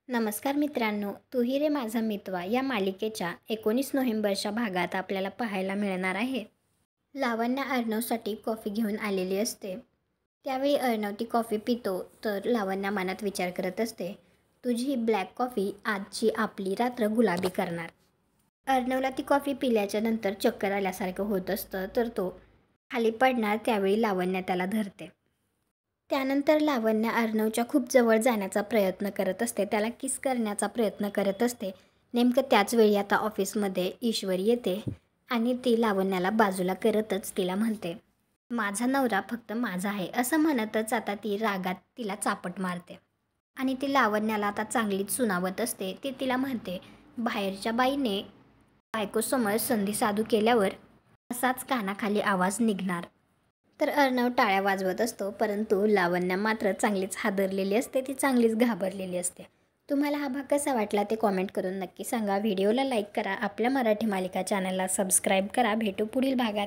नमस्कार मित्रांनो, तू ही रे माझा मितवा या मालिकेच्या 19 नोव्हेंबरच्या भागात आपल्याला पाहायला मिळणार आहे. लावण्य अर्णवसाठी कॉफी घेऊन आलेली असते. त्यावेळी अर्णव ती कॉफी पितो तर लावण्य मनात विचार करत असते, तुझी ही ब्लॅक कॉफी आजची आपली रात्र गुलाबी करणार. अर्णवला ती कॉफी पिल्याच्या नंतर चक्कर आल्यासारखं होत असतं तर तो खाली पडणार त्यावेळी लावण्य त्याला धरते. त्यानंतर लावण्य अर्णवच्या खूप जवळ जाण्याचा प्रयत्न करत असते, त्याला किस करण्याचा प्रयत्न करत असते. नेमकं त्याच वेळी आता ऑफिसमध्ये ईश्वरी येते आणि ती लावण्याला बाजूला करतच तिला म्हणते, माझा नवरा फक्त माझा आहे असं म्हणतच आता ती रागात तिला चापट मारते. आणि ती लावण्याला आता चांगलीच सुनावत असते. ती तिला म्हणते, बाहेरच्या बाईने बायकोसमोर संधी साधू केल्यावर असाच कानाखाली आवाज निघणार. तर अर्णव टाळ्या वाजवत असतो, परंतु लावण्य मात्र चांगलीच हादरलेली असते, ती चांगलीच घाबरलेली असते. तुम्हाला हा भाग कसा वाटला ते कॉमेंट करून नक्की सांगा. व्हिडिओला लाईक करा, आपल्या मराठी मालिका चॅनलला सबस्क्राईब करा. भेटू पुढील भागात.